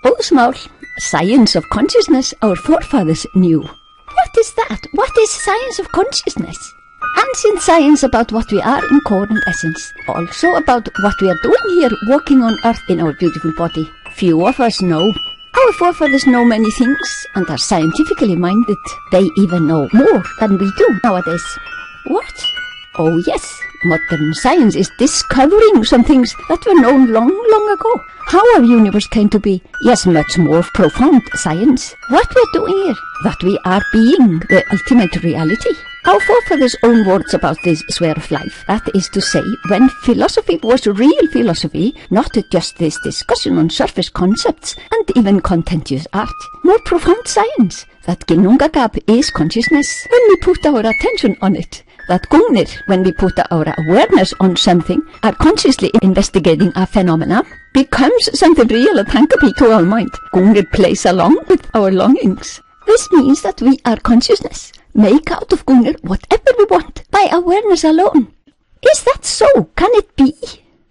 Óðsmál, science of consciousness our forefathers knew. What is that? What is science of consciousness? Ancient science about what we are in core and essence. Also about what we are doing here walking on earth in our beautiful body. Few of us know. Our forefathers know many things and are scientifically minded. They even know more than we do nowadays. What? Oh yes, modern science is discovering some things that were known long, long ago. How our universe came to be. Yes, much more profound science. What we are doing here, that we are being the ultimate reality. Our forefathers' own words about this sphere of life. That is to say, when philosophy was real philosophy, not just this discussion on surface concepts and even contentious art. More profound science. That Ginnungagap is consciousness when we put our attention on it. That Gungnir, when we put our awareness on something, are consciously investigating a phenomena, becomes something real and tangible to our mind. Gungnir plays along with our longings. This means that we are consciousness. Make out of Gungnir whatever we want, by awareness alone. Is that so? Can it be?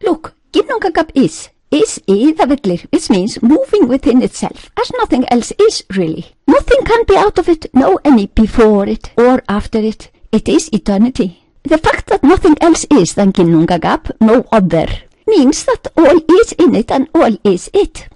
Look, Ginnungagap is eðavillir, which means moving within itself, as nothing else is really. Nothing can be out of it, no any before it or after it. It is eternity. The fact that nothing else is than Ginnungagap, no other, means that all is in it and all is it.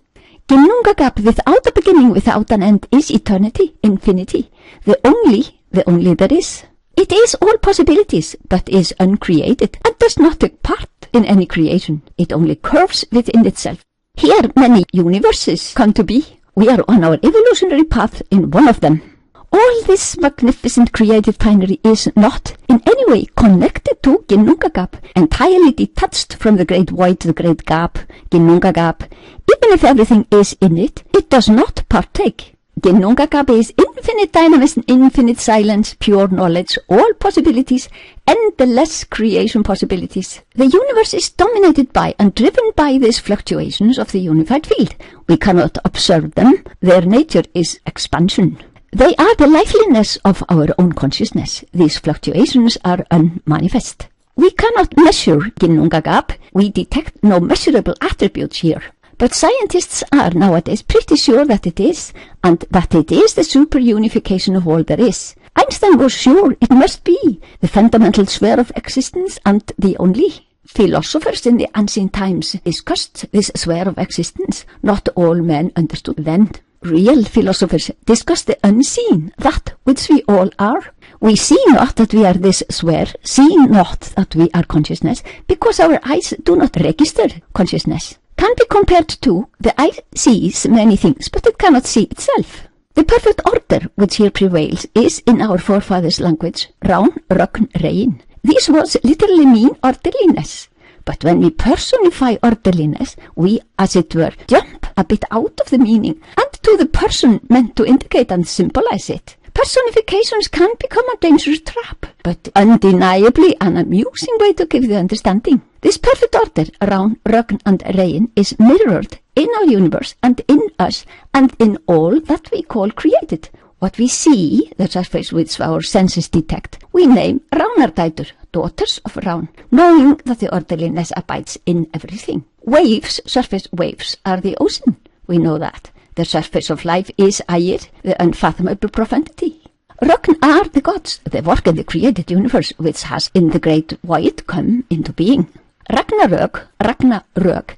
Ginnungagap without a beginning, without an end, is eternity, infinity, the only there is. It is all possibilities, but is uncreated and does not take part in any creation. It only curves within itself. Here many universes come to be. We are on our evolutionary path in one of them. All this magnificent creative finery is not in any way connected to Ginnungagap, entirely detached from the great void, the great gap, Ginnungagap. Even if everything is in it, it does not partake. Ginnungagap is infinite dynamism, infinite silence, pure knowledge, all possibilities, endless creation possibilities. The universe is dominated by and driven by these fluctuations of the unified field. We cannot observe them. Their nature is expansion. They are the liveliness of our own consciousness. These fluctuations are unmanifest. We cannot measure Ginnungagap. We detect no measurable attributes here. But scientists are nowadays pretty sure that it is, and that it is the super unification of all there is. Einstein was sure it must be the fundamental sphere of existence and the only. Philosophers in the ancient times discussed this sphere of existence. Not all men understood then. Real philosophers discuss the unseen, that which we all are. We see not that we are this sphere, see not that we are consciousness, because our eyes do not register consciousness. Can be compared to the eye sees many things, but it cannot see itself. The perfect order which here prevails is, in our forefathers' language, rán, rögn, rein. These words literally mean orderliness. But when we personify orderliness, we, as it were, jump a bit out of the meaning and to the person meant to indicate and symbolize it. Personifications can become a dangerous trap, but undeniably an amusing way to give the understanding. This perfect order, rán, rögn, and rein, is mirrored in our universe and in us and in all that we call created. What we see, the surface which our senses detect, we name ránardætur, daughters of Rán, knowing that the orderliness abides in everything. Waves, surface waves, are the ocean. We know that. The surface of life is ægir, the unfathomable profundity. Rögn are the gods, the work in the created universe which has in the great void come into being. Ragnarök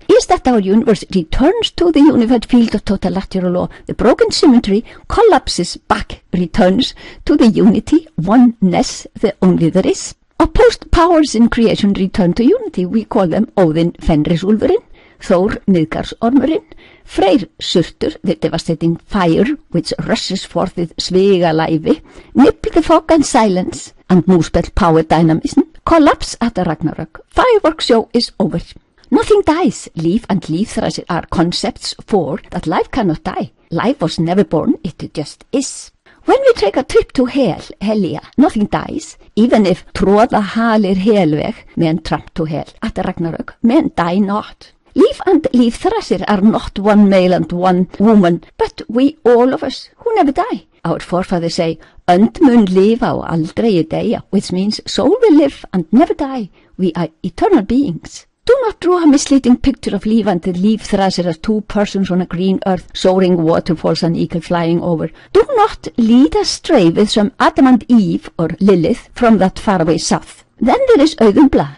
is that our universe returns to the unified field of total natural law. The broken symmetry collapses back, returns to the unity, oneness, the only there is. Opposed powers in creation return to unity. We call them Óðinn, Fenrisúlfurinn, Thor, Miðgarðsormurinn, Freyr, Surtur, the devastating fire which rushes forth with svigalævi, Nibl, the fog and silence, and Múspell, power dynamism, collapse at the Ragnarök. Fireworks show is over. Nothing dies. Leaf and leaf thrasher are concepts for that life cannot die. Life was never born, it just is. When we take a trip to hell, Helja, nothing dies. Even if tróða halir helveg, men tramp to hell at the Ragnarök, men die not. Leaf and leaf thrasher are not one male and one woman, but we all of us who never die. Our forefathers say, "Önd mun lifa og aldrei deyja," which means soul will live and never die. We are eternal beings. Do not draw a misleading picture of Leaf and the leaf thrasher as two persons on a green earth, soaring waterfalls and eagle flying over. Do not lead astray with some Adam and Eve or Lilith from that faraway south. Then there is Óðsmál.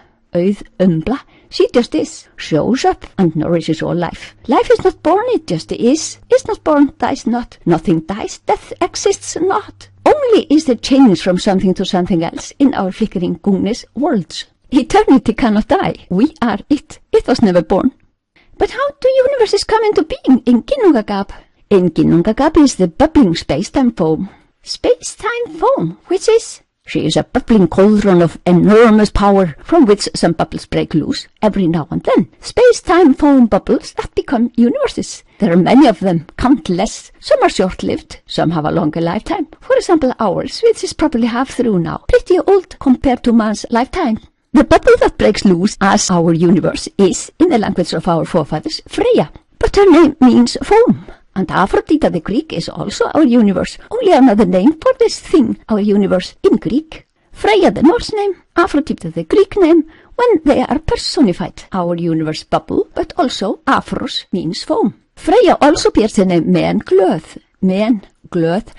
She just is, shows up and nourishes all life. Life is not born, it just is not born, dies not. Nothing dies, death exists not. Only is there change from something to something else in our flickering goodness worlds. Eternity cannot die. We are it. It was never born. But how do universes come into being in Ginnungagap? In Ginnungagap is the bubbling space-time foam. Space-time foam, which is? She is a bubbling cauldron of enormous power from which some bubbles break loose every now and then. Space-time foam bubbles that become universes. There are many of them, countless. Some are short-lived, some have a longer lifetime. For example, ours, which is probably half through now, pretty old compared to man's lifetime. The bubble that breaks loose as our universe is, in the language of our forefathers, Freyja. But her name means foam. And Aphrodite the Greek is also our universe, only another name for this thing, our universe, in Greek. Freyja the Norse name, Aphrodite the Greek name, when they are personified, our universe bubble, but also Aphros means foam. Freyja also bears the name Menglöð,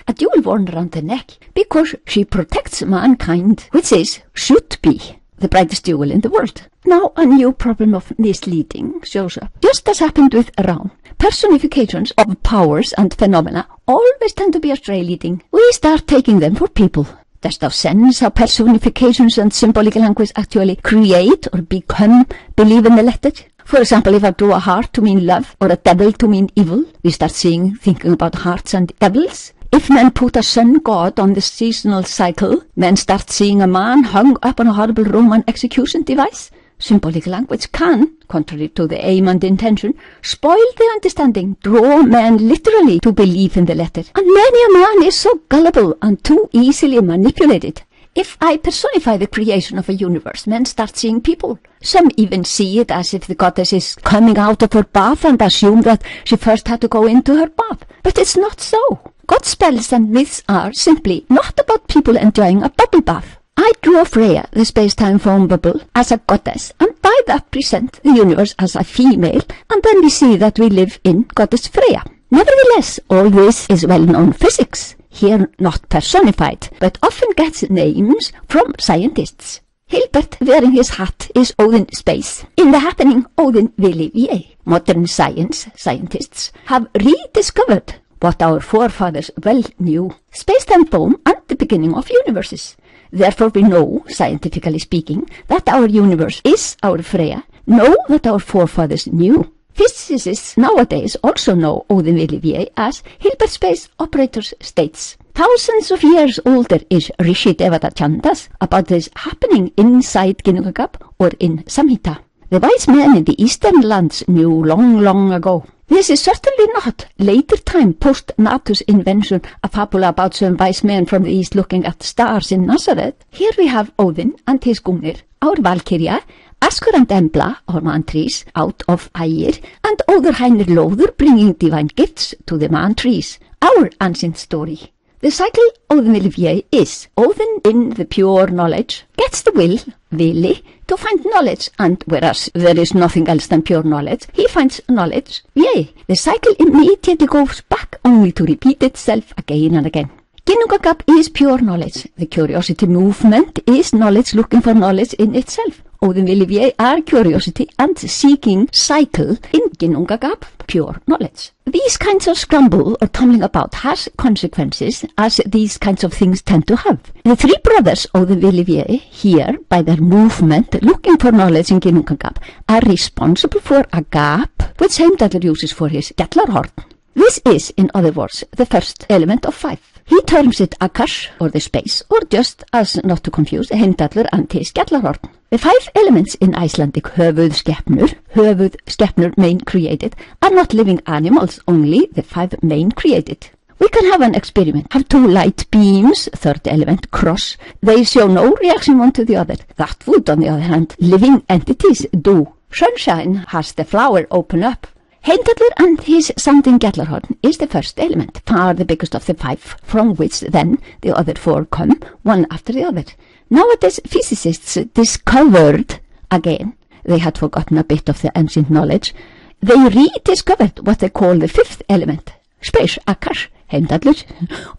a jewel worn around the neck, because she protects mankind, which is, should be, the brightest jewel in the world. Now a new problem of misleading shows up. Just as happened with Rán, personifications of powers and phenomena always tend to be astray-leading. We start taking them for people. Does thou sense how personifications and symbolic language actually create or become believe in the letter? For example, if I draw a heart to mean love or a devil to mean evil, we start thinking about hearts and devils. If men put a sun god on the seasonal cycle, men start seeing a man hung up on a horrible Roman execution device. Symbolic language can, contrary to the aim and intention, spoil the understanding, draw men literally to believe in the letter. And many a man is so gullible and too easily manipulated. If I personify the creation of a universe, men start seeing people. Some even see it as if the goddess is coming out of her bath and assume that she first had to go into her bath. But it's not so. God's spells and myths are simply not about people enjoying a bubble bath. I draw Freyja, the space-time foam bubble, as a goddess, and by that present the universe as a female, and then we see that we live in goddess Freyja. Nevertheless, all this is well-known physics, here not personified, but often gets names from scientists. Hilbert, wearing his hat, is Odin Space. In the happening Odin Villivier, modern scientists have rediscovered what our forefathers well knew, space-time foam and the beginning of universes. Therefore we know, scientifically speaking, that our universe is our Freyja, know that our forefathers knew. Physicists nowadays also know Odin Villivier as Hilbert Space Operator's States. Thousands of years older is Rishi Devata Chandas about this happening inside Ginnungagap or in Samhita. The wise men in the eastern lands knew long ago. This is certainly not later time post-Natu's invention, a fabula about some wise men from the east looking at stars in Nazareth. Here we have Odin and his Gungnir, our Valkyria, Askur and Embla, our man-trees, out of Ægir, and Óðurhænir Lóður bringing divine gifts to the man-trees, our ancient story. The cycle Odin Villivier is Odin in the pure knowledge, gets the will, Vili, to find knowledge, and whereas there is nothing else than pure knowledge, he finds knowledge, yea. The cycle immediately goes back only to repeat itself again and again. Ginnungagap is pure knowledge. The curiosity movement is knowledge looking for knowledge in itself. Odin Villivier are curiosity and seeking cycle in Ginnungagap, pure knowledge. These kinds of scramble or tumbling about has consequences, as these kinds of things tend to have. The three brothers Odin Villivier, here, by their movement looking for knowledge in Ginnungagap, are responsible for a gap which Heimdallur uses for his Gjallarhorn. This is, in other words, the first element of 5. He terms it Akash, or the space, or just, as not to confuse, Heimdallur and his Gjallarhorn. The 5 elements in Icelandic höfuðskepnur, main created, are not living animals, only the 5 main created. We can have an experiment. Have 2 light beams, third element, cross. They show no reaction one to the other. That would, on the other hand, living entities do. Sunshine has the flower open up. Heimdallur and his sounding Gjallarhorn is the first element, far the biggest of the 5, from which then the other 4 come, one after the other. Nowadays physicists discovered, again, they had forgotten a bit of the ancient knowledge, they rediscovered what they call the fifth element, space, akash, heimdallur.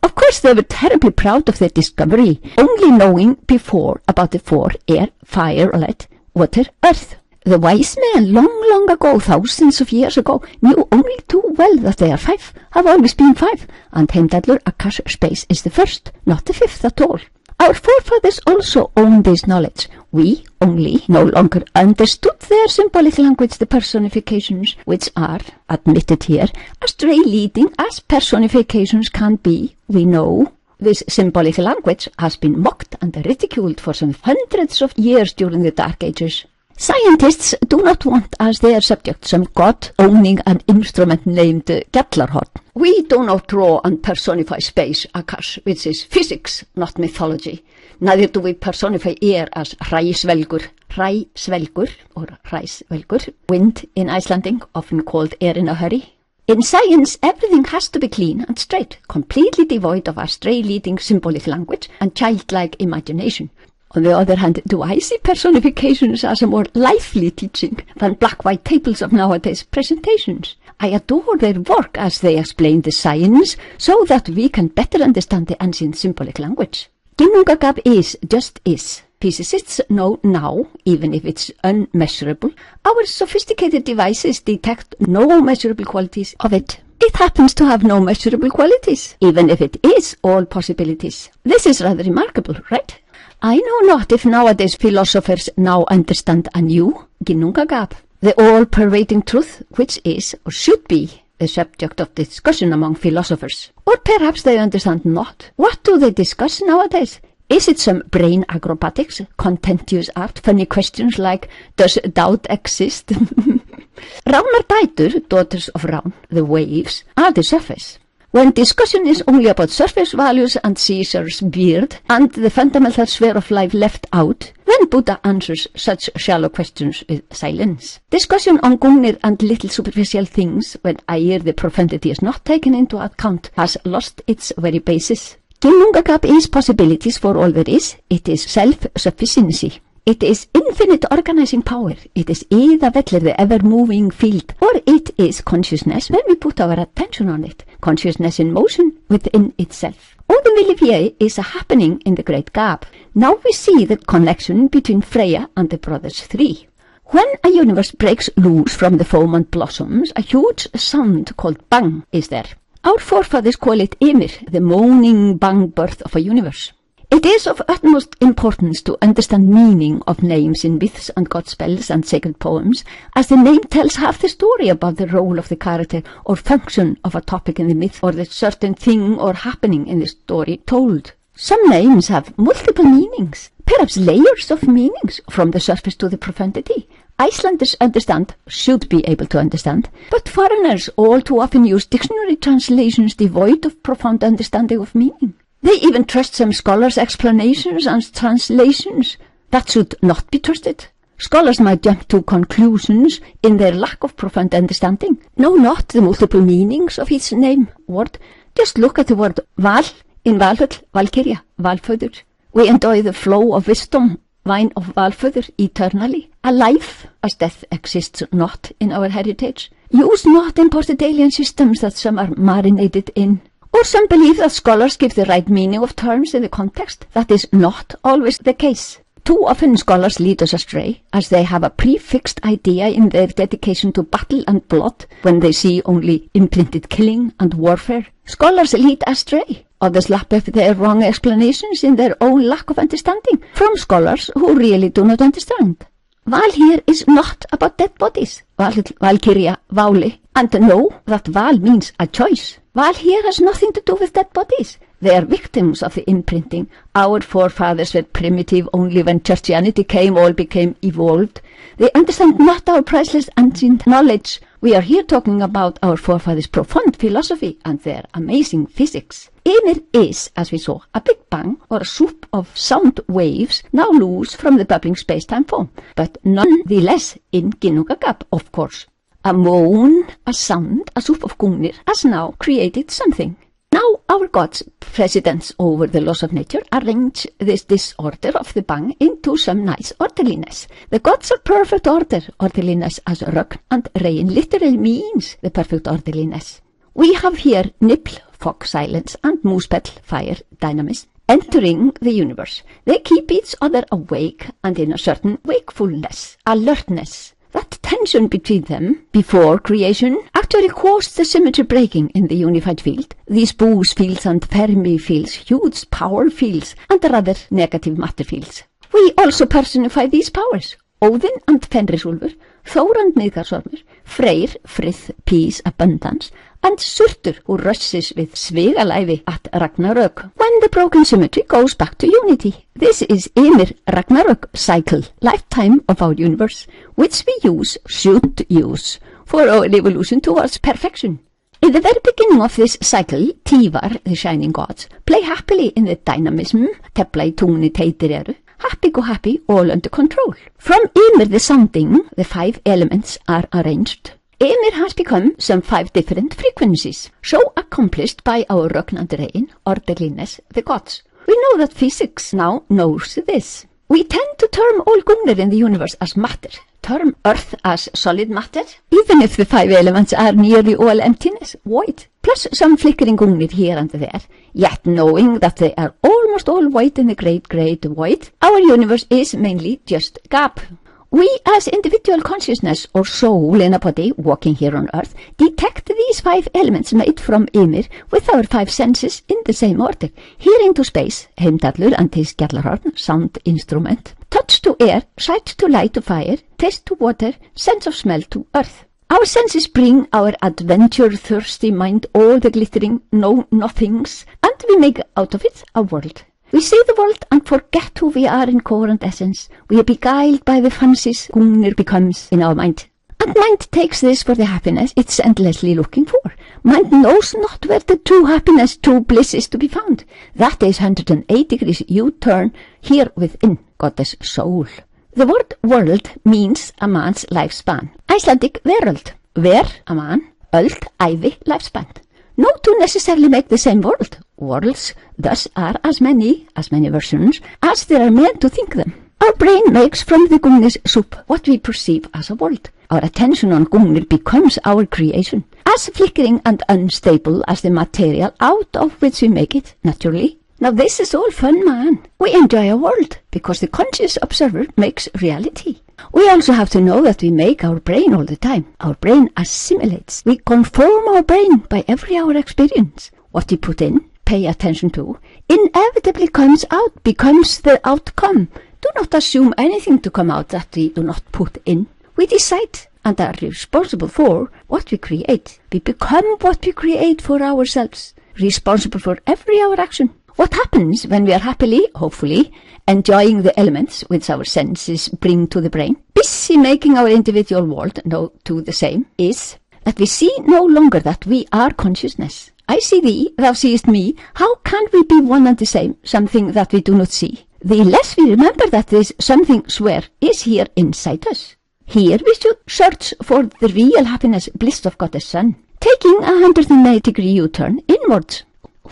Of course, they were terribly proud of their discovery, only knowing before about the four: air, fire, light, water, earth. The wise men long ago, thousands of years ago, knew only too well that they are five, have always been five, and heimdallur, akash, space is the first, not the fifth at all. Our forefathers also owned this knowledge. We only no longer understood their symbolic language, the personifications, which are, admitted here, as stray-leading as personifications can be. We know this symbolic language has been mocked and ridiculed for some hundreds of years during the Dark Ages. Scientists do not want as their subject some god owning an instrument named Gjallarhorn. We do not draw and personify space, akash, which is physics, not mythology. Neither do we personify air as hræsvelgur, or hræsvelgur, wind in Icelandic, often called air in a hurry. In science, everything has to be clean and straight, completely devoid of a stray-leading symbolic language and childlike imagination. On the other hand, do I see personifications as a more lively teaching than black-white tables of nowadays presentations? I adore their work as they explain the science so that we can better understand the ancient symbolic language. Ginnungagap is just is. Physicists know now, even if it's unmeasurable, our sophisticated devices detect no measurable qualities of it. It happens to have no measurable qualities, even if it is all possibilities. This is rather remarkable, right? I know not if nowadays philosophers now understand anew Ginnungagap, the all-pervading truth which is, or should be, the subject of discussion among philosophers. Or perhaps they understand not. What do they discuss nowadays? Is it some brain acrobatics, contentious art, funny questions like, does doubt exist? Ránar dætur, daughters of Rán, the waves, are the surface. When discussion is only about surface values and Caesar's beard and the fundamental sphere of life left out, then Buddha answers such shallow questions with silence. Discussion on Gungnir and little superficial things, when the profundity is not taken into account, has lost its very basis. Ginnungagap is possibilities for all there is. It is self-sufficiency. It is infinite organizing power. It is vellir, the ever-moving field. Or it is consciousness when we put our attention on it. Consciousness in motion within itself. Óðsmál is a happening in the great gap. Now we see the connection between Freyja and the brothers three. When a universe breaks loose from the foam and blossoms, a huge sound called bang is there. Our forefathers call it Ymir, the moaning bang birth of a universe. It is of utmost importance to understand meaning of names in myths and god spells and sacred poems, as the name tells half the story about the role of the character or function of a topic in the myth or the certain thing or happening in the story told. Some names have multiple meanings, perhaps layers of meanings from the surface to the profundity. Icelanders understand, should be able to understand, but foreigners all too often use dictionary translations devoid of profound understanding of meaning. They even trust some scholars' explanations and translations that should not be trusted. Scholars might jump to conclusions in their lack of profound understanding. Know not the multiple meanings of each name, word. Just look at the word val in Valhöll, Valkyrja, Valföður. We enjoy the flow of wisdom, wine of Valföður, eternally. Alive, as death exists not in our heritage. Use not imported alien systems that some are marinated in. Or some believe that scholars give the right meaning of terms in the context. That is not always the case. Too often scholars lead us astray, as they have a prefixed idea in their dedication to battle and blood, when they see only imprinted killing and warfare. Scholars lead astray. Others lap up their wrong explanations in their own lack of understanding, from scholars who really do not understand. Val here is not about dead bodies. Valkyrja, Váli, and know that Val means a choice. Val here has nothing to do with dead bodies. They are victims of the imprinting. Our forefathers were primitive only when Christianity came, all became evolved. They understand not our priceless ancient knowledge. We are here talking about our forefathers' profound philosophy and their amazing physics. Ymir is, as we saw, a big bang or a soup of sound waves now loose from the bubbling space-time foam, but none the less in Ginnungagap, of course. A moan, a sound, a soup of Gungnir has now created something. Now our gods, presidents over the laws of nature, arrange this disorder of the bang into some nice orderliness. The gods are perfect order. Orderliness as rögn and rain literally means the perfect orderliness. We have here nipple, fog, silence, and moosepedal, fire, dynamism, entering the universe. They keep each other awake and in a certain wakefulness, alertness. That tension between them before creation actually caused the symmetry breaking in the unified field. These Bose fields and Fermi fields, huge power fields, and rather negative matter fields. We also personify these powers. Odin and Fenrisulfur, Thor and Miðgarðsormur, Freyr, frith, peace, abundance, and Surtur, who rushes with Svegalævi at Ragnarök, when the broken symmetry goes back to unity. This is Ymir Ragnarök cycle, lifetime of our universe, which we should use, for our evolution towards perfection. In the very beginning of this cycle, Tívar, the shining gods, play happily in the dynamism, tefla í túni teitir eru, happy go happy, all under control. From Ymir the sounding, the 5 elements are arranged. Ymir has become some 5 different frequencies, so accomplished by our rögn and rain, orderliness, the gods. We know that physics now knows this. We tend to term all gungnir in the universe as matter, term Earth as solid matter, even if the 5 elements are nearly all emptiness, void, plus some flickering gungnir here and there, yet knowing that they are almost all void in the great void, our universe is mainly just gap. We as individual consciousness or soul in a body walking here on earth detect these 5 elements made from Ymir with our 5 senses in the same order. Hearing to space, Heimdallur and his Gjallarhorn, sound instrument, touch to air, sight to light to fire, taste to water, sense of smell to earth. Our senses bring our adventure-thirsty mind all the glittering know-nothings, and we make out of it a world. We see the world and forget who we are in core and essence. We are beguiled by the fancies Gungnir becomes in our mind. And mind takes this for the happiness it's endlessly looking for. Mind knows not where the true happiness, true bliss is to be found. That is 108 degrees U-turn here within Goddess soul. The word world means a man's lifespan. Icelandic veröld. Ver, a man, öld, ævi, lifespan. No two necessarily make the same world. Worlds thus are as many versions as there are men to think them. Our brain makes from the Gungnir's soup what we perceive as a world. Our attention on Gungnir becomes our creation, as flickering and unstable as the material out of which we make it, naturally. Now this is all fun, man. We enjoy our world, because the conscious observer makes reality. We also have to know that we make our brain all the time. Our brain assimilates. We conform our brain by every hour experience. What we put in, pay attention to, inevitably comes out, becomes the outcome. Do not assume anything to come out that we do not put in. We decide and are responsible for what we create. We become what we create for ourselves, responsible for every our action. What happens when we are happily, hopefully, enjoying the elements which our senses bring to the brain, busy making our individual world to the same, is that we see no longer that we are consciousness. I see thee, thou seest me. How can we be one and the same, something that we do not see? The less we remember that this something swear is here inside us. Here we should search for the real happiness, bliss of Goddess Sun, taking a 180-degree U-turn inwards.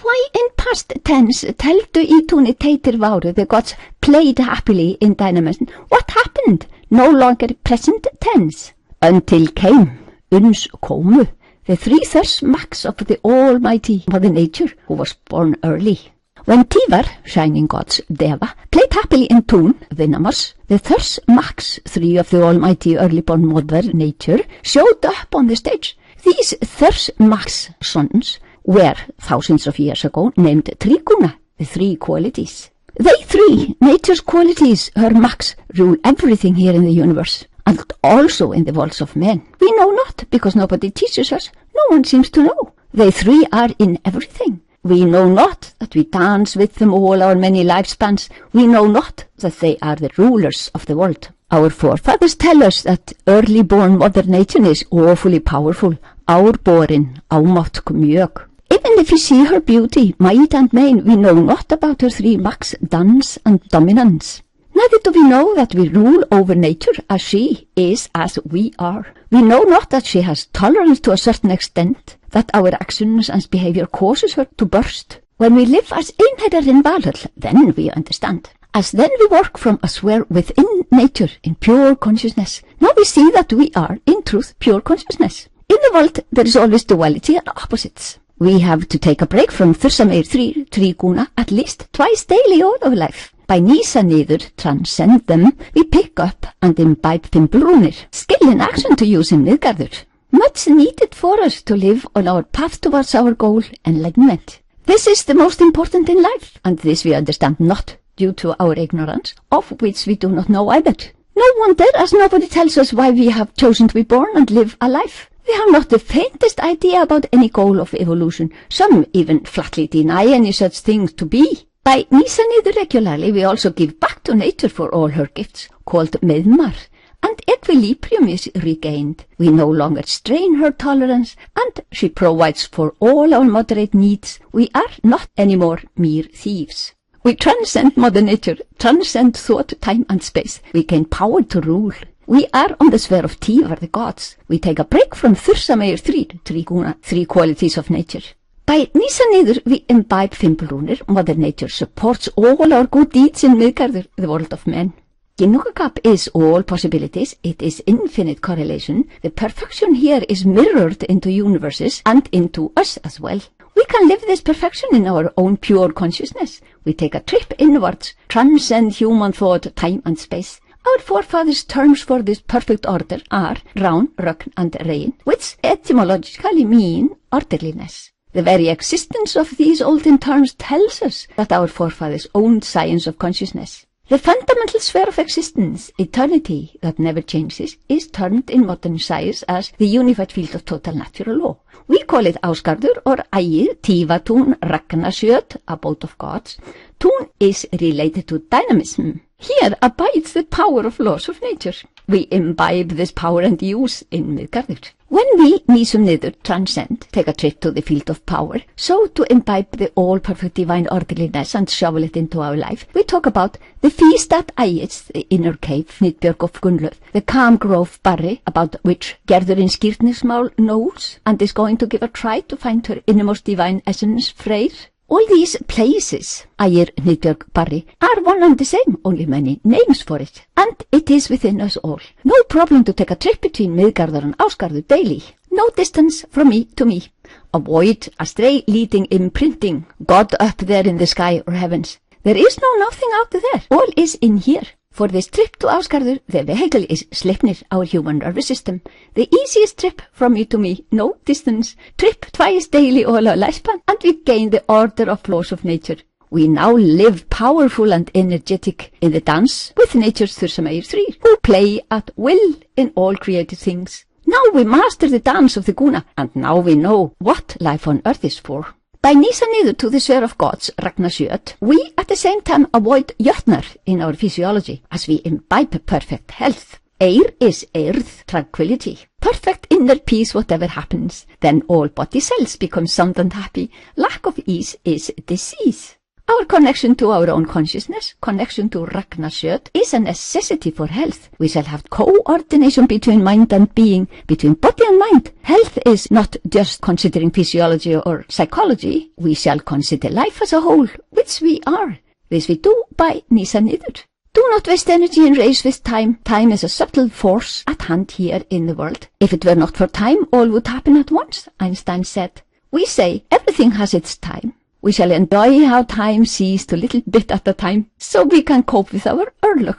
Why in past tense teldu í túni teitir váru, the gods played happily in dynamism? What happened? No longer present tense. Until came, uns komu, the 3 thirds max of the almighty Mother Nature, who was born early. When Tívar, shining gods, Deva, played happily in tune, the Namas, the thirds max, 3 of the almighty early born Mother Nature, showed up on the stage. These thirds max sons were, thousands of years ago, named Triguna, the 3 qualities. They 3, nature's qualities, her max, rule everything here in the universe, and also in the worlds of men. We know not, because nobody teaches us. No one seems to know. They 3 are in everything. We know not that we dance with them all our many lifespans. We know not that they are the rulers of the world. Our forefathers tell us that early born Mother Nature is awfully powerful, árborin, ámátt mjög. Even if we see her beauty, might and main, we know not about her 3 max, dance and dominance. Neither do we know that we rule over nature as she is as we are. We know not that she has tolerance to a certain extent, that our actions and behavior causes her to burst. When we live as einherjar in Valhall, then we understand. As then we work from us where within nature in pure consciousness. Now we see that we are in truth pure consciousness. In the world there is always duality and opposites. We have to take a break from þursameir three guna at least twice daily all our life. By nýsa niður, transcend them, we pick up and imbibe fimbulrúnir, skill in action to use in miðgarður. Much needed for us to live on our path towards our goal, enlightenment. This is the most important in life, and this we understand not, due to our ignorance, of which we do not know either. No wonder, as nobody tells us why we have chosen to be born and live a life. We have not the faintest idea about any goal of evolution. Some even flatly deny any such thing to be. By nýsa niður regularly, we also give back to nature for all her gifts, called meðmar, and equilibrium is regained. We no longer strain her tolerance, and she provides for all our moderate needs. We are not anymore mere thieves. We transcend Mother Nature, transcend thought, time and space. We gain power to rule. We are on the sphere of Tiva, the gods. We take a break from þursameir three guna, three qualities of nature. By nýsa niður, we imbibe fimbulrúnir. Mother Nature supports all our good deeds in miðgarður, the world of men. Ginnungagap is all possibilities. It is infinite correlation. The perfection here is mirrored into universes and into us as well. We can live this perfection in our own pure consciousness. We take a trip inwards, transcend human thought, time and space. Our forefathers' terms for this perfect order are rán, rögn and rein, which etymologically mean orderliness. The very existence of these olden terms tells us that our forefathers owned science of consciousness. The fundamental sphere of existence, eternity that never changes, is termed in modern science as the unified field of total natural law. We call it Ásgarður or Ægir, Tívatún, Ragnasjöt, abode of gods. Tún is related to dynamism. Here abides the power of laws of nature. We imbibe this power and use in miðgarður. When we, nýsum niður, transcend, take a trip to the field of power, so to imbibe the all-perfect divine orderliness and shovel it into our life, we talk about the feast at Ægis, the inner cave, Fnidbjörg of Gunnlöð, the calm grove Barri, about which Gerður in Skírnismál knows, and is going to give a try to find her innermost divine essence, Freyr. All these places, Ægir, Fnidbjörg, Barri, are one and the same, only many names for it. And it is within us all. No problem to take a trip between Miðgarður and Ásgarður daily. No distance from me to me. Avoid astray leading imprinting, God up there in the sky or heavens. There is no nothing out there. All is in here. For this trip to Ásgarður, the vehicle is Sleipnir, our human nervous system. The easiest trip from me to me, no distance. Trip twice daily all our lifespan, and we gain the order of laws of nature. We now live powerful and energetic in the dance with nature's þursameir three, who play at will in all created things. Now we master the dance of the guna, and now we know what life on earth is for. By nýsa niður to the sphere of gods, Ragnasjöt, we at the same time avoid jötnar in our physiology, as we imbibe perfect health. Eir is earth, tranquility, perfect inner peace whatever happens. Then all body cells become sound and happy. Lack of ease is disease. Our connection to our own consciousness, connection to Ragnasjöt, is a necessity for health. We shall have coordination between mind and being, between body and mind. Health is not just considering physiology or psychology. We shall consider life as a whole, which we are. This we do by nýsa niður. Do not waste energy in race with time. Time is a subtle force at hand here in the world. If it were not for time, all would happen at once, Einstein said. We say everything has its time. We shall enjoy how time sees to little bit at a time, so we can cope with our örlög.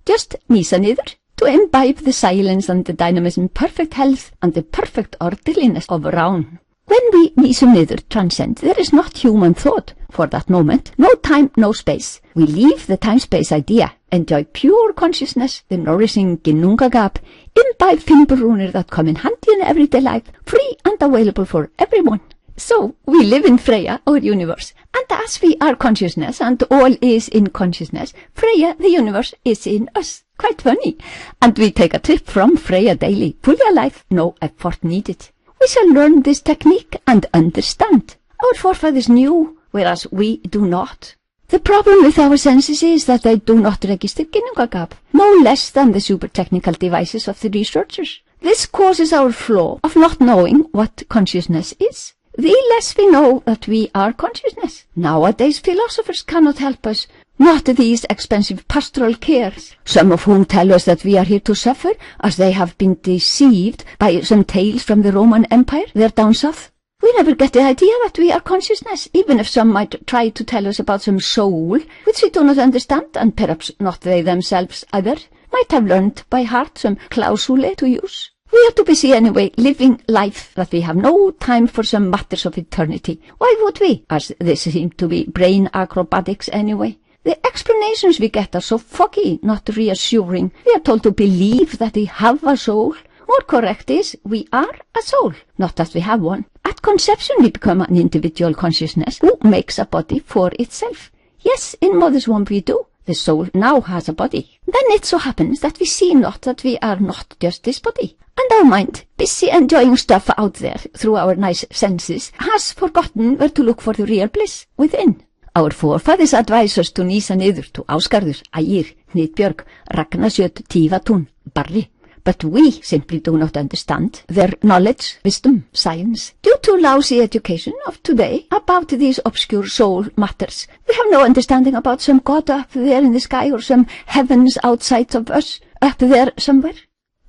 Just nýsa niður, to imbibe the silence and the dynamism, perfect health and the perfect orderliness of rán. When we nýsum niður, transcend, there is not human thought for that moment, no time, no space. We leave the time-space idea, enjoy pure consciousness, the nourishing ginnungagap, imbibe fimbulrúnir that come in handy in everyday life, free and available for everyone. So, we live in Freyja, our universe, and as we are consciousness and all is in consciousness, Freyja, the universe, is in us. Quite funny. And we take a trip from Freyja daily, fully alive, no effort needed. We shall learn this technique and understand. Our forefathers knew, whereas we do not. The problem with our senses is that they do not register kynningargap, no less than the super technical devices of the researchers. This causes our flaw of not knowing what consciousness is. The less we know that we are consciousness. Nowadays philosophers cannot help us, not these expensive pastoral cares, some of whom tell us that we are here to suffer, as they have been deceived by some tales from the Roman Empire there down south. We never get the idea that we are consciousness, even if some might try to tell us about some soul, which we do not understand, and perhaps not they themselves either, might have learned by heart some clausule to use. We are too busy anyway, living life, that we have no time for some matters of eternity. Why would we, as this seems to be brain acrobatics anyway? The explanations we get are so foggy, not reassuring. We are told to believe that we have a soul. More correct is, we are a soul, not that we have one. At conception we become an individual consciousness who makes a body for itself. Yes, in mother's womb we do. The soul now has a body. Then it so happens that we see not that we are not just this body. And our mind, busy enjoying stuff out there through our nice senses, has forgotten where to look for the real bliss within. Our forefathers advise us to nýsa niður, to Ásgarður, Ægir, Hnitbjörg, Ragnasjöt, Tívatún, Barri. But we simply do not understand their knowledge, wisdom, science. Due to lousy education of today about these obscure soul matters, we have no understanding about some God up there in the sky or some heavens outside of us, up there somewhere.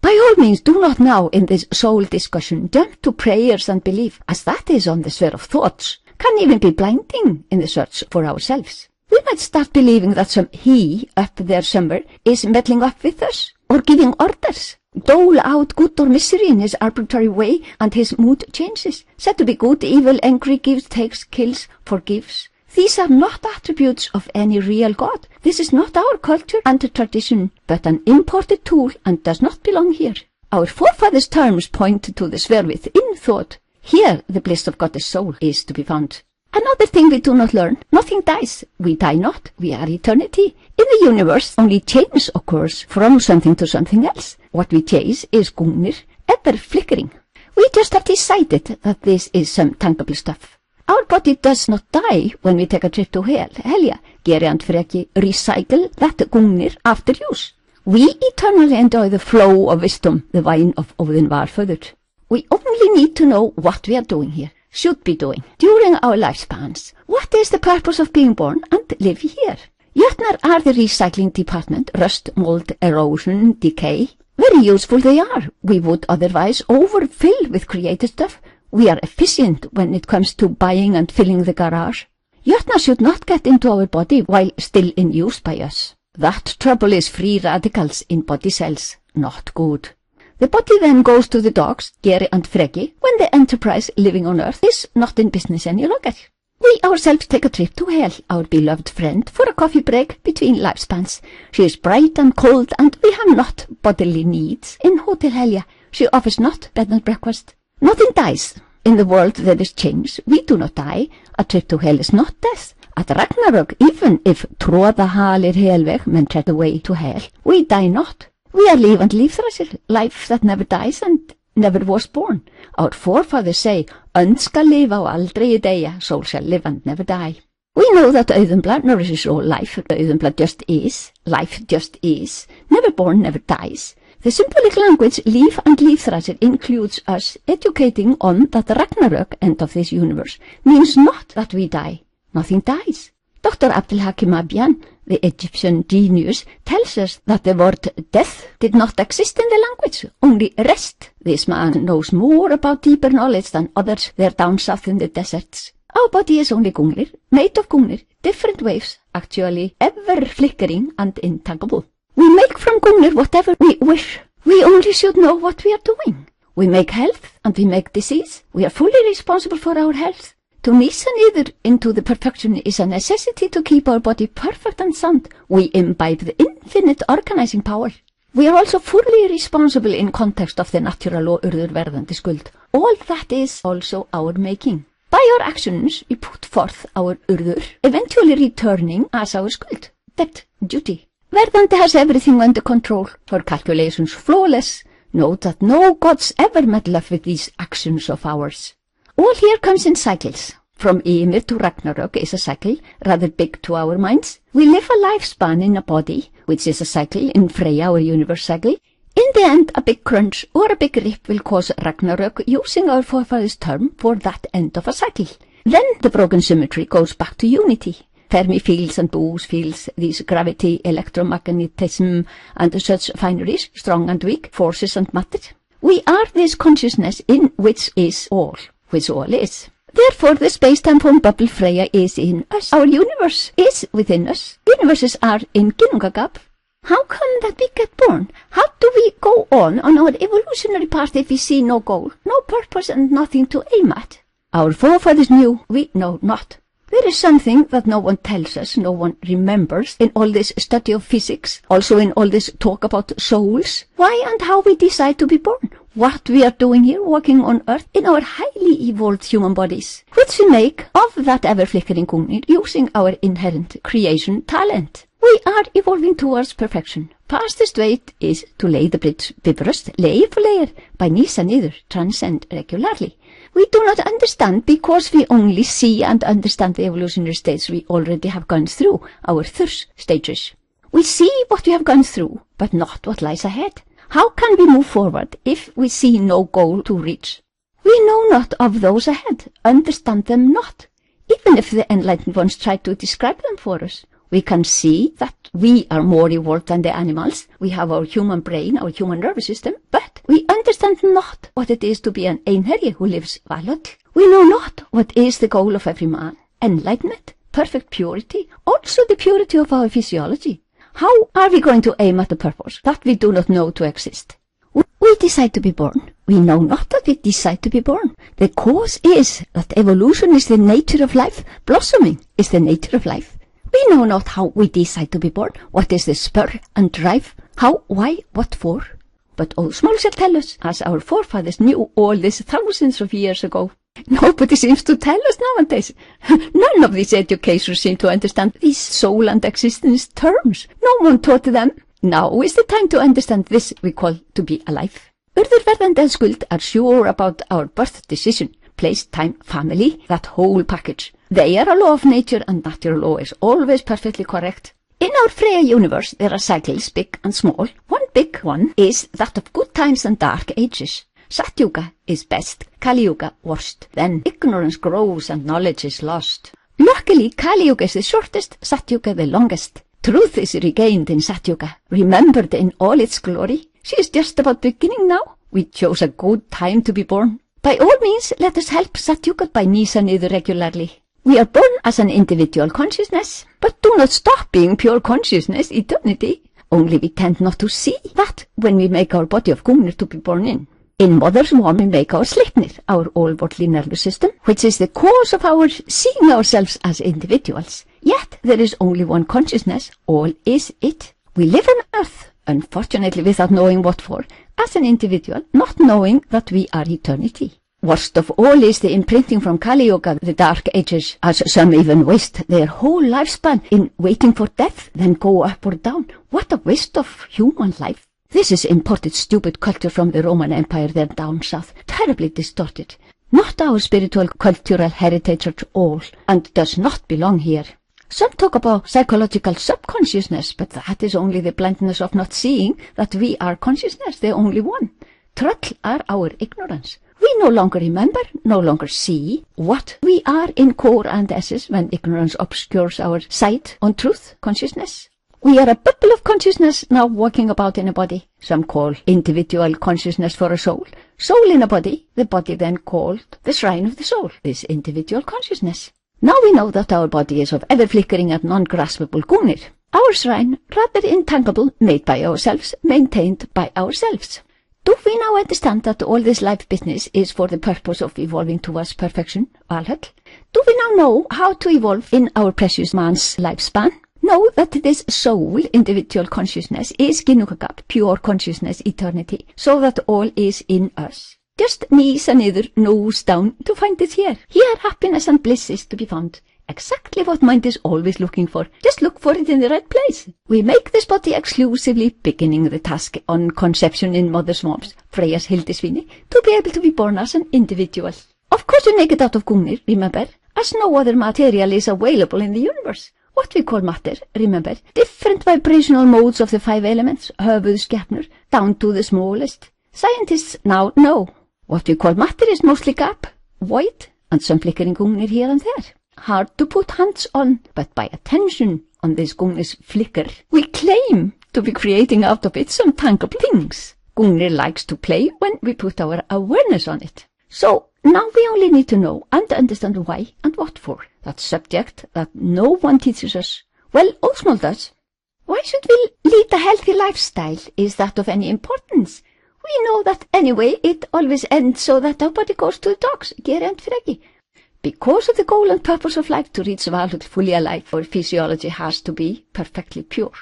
By all means, do not now in this soul discussion jump to prayers and belief, as that is on the sphere of thoughts, can even be blinding in the search for ourselves. We might start believing that some he up there somewhere is meddling up with us, or giving orders, dole out good or misery in his arbitrary way, and his mood changes, said to be good, evil, angry, gives, takes, kills, forgives. These are not attributes of any real God. This is not our culture and tradition, but an imported tool and does not belong here. Our forefathers' terms point to the sphere within thought. Here the bliss of God's soul is to be found. Another thing we do not learn, nothing dies. We die not, we are eternity. In the universe only change occurs from something to something else. What we chase is gungnir, ever flickering. We just have decided that this is some tangible stuff. Our body does not die when we take a trip to hell. Helja, geri and freki recycle that gungnir after use. We eternally enjoy the flow of wisdom, the wine of Óðinn Varföður. We only need to know what we are doing here, should be doing, during our lifespans. What is the purpose of being born and live here? Jötnar are the recycling department, rust, mold, erosion, decay. Very useful they are. We would otherwise overfill with creative stuff. We are efficient when it comes to buying and filling the garage. Jötnar should not get into our body while still in use by us. That trouble is free radicals in body cells. Not good. The body then goes to the dogs, Geri and Freki, when the enterprise living on earth is not in business any longer. We ourselves take a trip to hell, our beloved friend, for a coffee break between lifespans. She is bright and cold, and we have not bodily needs. In Hotel Helja, she offers not bed and breakfast. Nothing dies. In the world there is change. We do not die. A trip to hell is not death. At Ragnarök, even if tróðahalir helveg men tread the way to hell, we die not. We are lifandi lífþræsir, life that never dies and never was born. Our forefathers say, önd skal lifa og aldrei deyja, soul shall live and never die. We know that auðnblad nourishes all life. Auðnblad just is, life just is, never born, never dies. The symbolic language Líf and Lífþræsir includes us educating on that Ragnarök, end of this universe, means not that we die. Nothing dies. Dr. Abdul Hakim Abian, the Egyptian genius, tells us that the word death did not exist in the language, only rest. This man knows more about deeper knowledge than others there down south in the deserts. Our body is only gunglir, made of gunglir, different waves, actually ever flickering and intangible. We make from gungnir whatever we wish. We only should know what we are doing. We make health and we make disease. We are fully responsible for our health. To nýsa niður into the perfection is a necessity to keep our body perfect and sound. We imbibe the infinite organizing power. We are also fully responsible in context of the natural law verðandi skuld. All that is also our making. By our actions we put forth our urður, eventually returning as our skuld, debt, duty. Verðandi has everything under control, her calculations flawless. Note that no gods ever meddle with these actions of ours. All here comes in cycles. from Ymir to Ragnarök is a cycle, rather big to our minds. We live a lifespan in a body, which is a cycle in Freya, our universe cycle. In the end, a big crunch or a big rip will cause Ragnarök, using our forefathers' term for that end of a cycle. Then the broken symmetry goes back to unity. Fermi fields and Bose fields, these gravity, electromagnetism, and such fineries, strong and weak, forces and matter. We are this consciousness in which is all, which all is. Therefore, the space-time form bubble Freya is in us. Our universe is within us. Universes are in Ginnungagap. How come that we get born? How do we go on our evolutionary path if we see no goal, no purpose, and nothing to aim at? Our forefathers knew, we know not. There is something that no one tells us, no one remembers in all this study of physics, also in all this talk about souls. Why and how we decide to be born. What we are doing here, walking on earth in our highly evolved human bodies, which we make of that ever-flickering gungnir using our inherent creation talent. We are evolving towards perfection. Fastest way is to lay the bridge bifrost, layer for layer, by nýsa niður, transcend regularly. We do not understand because we only see and understand the evolutionary states we already have gone through, our thirst stages. We see what we have gone through, but not what lies ahead. How can we move forward if we see no goal to reach? We know not of those ahead, understand them not, even if the enlightened ones try to describe them for us. We can see that we are more evolved than the animals. We have our human brain, our human nervous system, but we understand not what it is to be an einherji who lives valhöll. We know not what is the goal of every man. Enlightenment, perfect purity, also the purity of our physiology. How are we going to aim at a purpose that we do not know to exist? We decide to be born. We know not that we decide to be born. The cause is that evolution is the nature of life. Blossoming is the nature of life. We know not how we decide to be born. What is the spur and drive? How, why, what for? But Óðsmál shall tell us, as our forefathers knew all this thousands of years ago. Nobody seems to tell us nowadays. None of these educators seem to understand these soul and existence terms. No one taught them. Now is the time to understand this we call to be alive. Urðurverðandi and skuld are sure about our birth decision, place, time, family, that whole package. They are a law of nature, and natural law is always perfectly correct. In our Freya universe, there are cycles, big and small. One big one is that of good times and dark ages. Satyuga is best, Kali Yuga worst. Then ignorance grows and knowledge is lost. Luckily, Kali Yuga is the shortest, Satyuga the longest. Truth is regained in Satyuga, remembered in all its glory. She is just about beginning now. We chose a good time to be born. By all means, let us help Satyuga by nýsa niður regularly. We are born as an individual consciousness, but do not stop being pure consciousness eternity. Only we tend not to see that when we make our body of gungnir to be born in. In mother's womb we make our sleipnir, our all-bodily nervous system, which is the cause of our seeing ourselves as individuals. Yet there is only one consciousness, all is it. We live on earth, unfortunately without knowing what for, as an individual, not knowing that we are eternity. Worst of all is the imprinting from Kali Yuga, the dark ages, as some even waste their whole lifespan in waiting for death, then go up or down. What a waste of human life. This is imported stupid culture from the Roman Empire there down south, terribly distorted. Not our spiritual cultural heritage at all, and does not belong here. Some talk about psychological subconsciousness, but that is only the blindness of not seeing that we are consciousness, the only one. Truth are our ignorance. We no longer remember, no longer see what we are in core and essence when ignorance obscures our sight on truth, consciousness. We are a bubble of consciousness now walking about in a body. Some call individual consciousness for a soul. Soul in a body, the body then called the shrine of the soul, this individual consciousness. Now we know that our body is of ever-flickering and non-graspable gungnir. Our shrine, rather intangible, made by ourselves, maintained by ourselves. Do we now understand that all this life business is for the purpose of evolving towards perfection, valhöll? Do we now know how to evolve in our precious man's lifespan? Know that this soul, individual consciousness, is Ginnungagap, pure consciousness, eternity, so that all is in us. Just nýsa niður, nose down, to find it here. Here happiness and bliss is to be found. Exactly what mind is always looking for. Just look for it in the right place. We make this body exclusively, beginning the task on conception in mother's wombs, Freya's Hildisvini, to be able to be born as an individual. Of course we make it out of gungnir, remember, as no other material is available in the universe. What we call matter, remember, different vibrational modes of the 5 elements, höfuðskepnur, down to the smallest. Scientists now know. What we call matter is mostly gap, void, and some flickering gungnir here and there. Hard to put hands on, but by attention on this gungnir's flicker, we claim to be creating out of it some tangible things. Gungnir likes to play when we put our awareness on it. So, now we only need to know and understand why and what for. That subject that no one teaches us. Well, Óðsmál does. Why should we lead a healthy lifestyle? Is that of any importance? We know that anyway it always ends so that our body goes to the dogs, gerent fyrir ekki. Because of the goal and purpose of life to reach valhöll fully alive, our physiology has to be perfectly pure.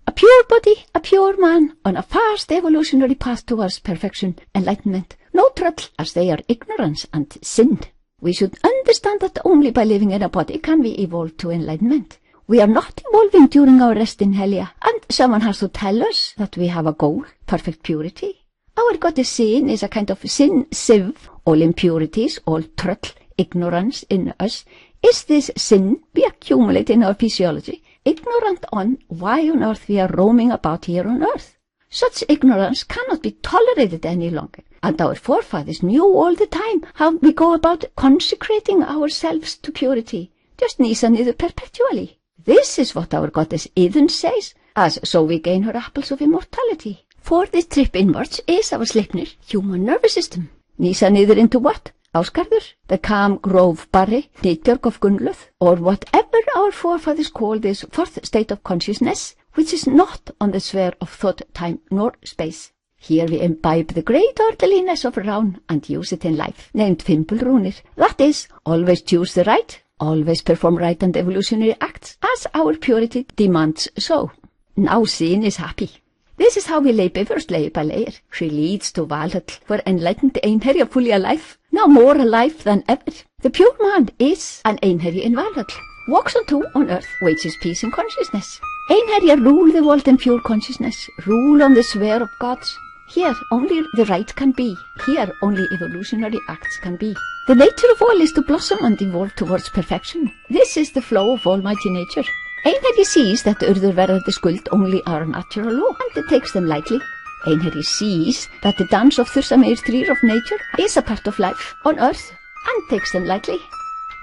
A pure body, a pure man, on a fast evolutionary path towards perfection, enlightenment. No trouble, as they are ignorance and sin. We should understand that only by living in a body can we evolve to enlightenment. We are not evolving during our rest in Helja, and someone has to tell us that we have a goal, perfect purity. Our goddess sin is a kind of sin sieve, all impurities, all trouble, ignorance in us. Is this sin we accumulate in our physiology, ignorant on why on earth we are roaming about here on earth? Such ignorance cannot be tolerated any longer, and our forefathers knew all the time how we go about consecrating ourselves to purity, just nýsa niður perpetually. This is what our goddess Iðunn says, as so we gain her apples of immortality. For this trip inwards is our Sleipnir human nervous system. Nýsa niður into what? Ásgarður, the calm grove barri, Hnitbjörg of Gunnlöð, or whatever our forefathers call this fourth state of consciousness, which is not on the sphere of thought, time, nor space. Here we imbibe the great orderliness of Rán and use it in life, named Fimbulrúnir. That is, always choose the right, always perform right and evolutionary acts, as our purity demands so. Now sin is happy. This is how we lay bifrost layer by layer. She leads to valhöll, for enlightened einherja fully alive, now more alive than ever. The pure man is an einherja in valhöll, walks on two on earth, wages peace in consciousness. Einherja rule the world in pure consciousness, rule on the sphere of gods. Here only the right can be, here only evolutionary acts can be. The nature of all is to blossom and evolve towards perfection. This is the flow of almighty nature. Einherji sees that urðurverðandi skuld only are a natural law, and it takes them lightly. Einherji sees that the dance of þursamegir þrír of nature is a part of life on earth, and takes them lightly.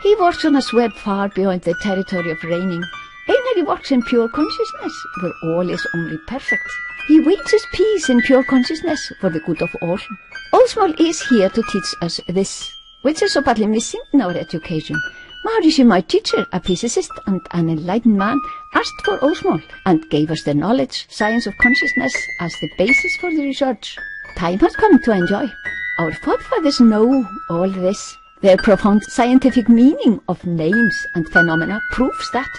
He works on a web far beyond the territory of reigning. Einherji works in pure consciousness, where all is only perfect. He wages peace in pure consciousness for the good of all. Óðsmál is here to teach us this, which is so badly missing in our education. Maharishi, my teacher, a physicist and an enlightened man, asked for Óðsmál and gave us the knowledge, science of consciousness, as the basis for the research. Time has come to enjoy. Our forefathers know all this. Their profound scientific meaning of names and phenomena proves that.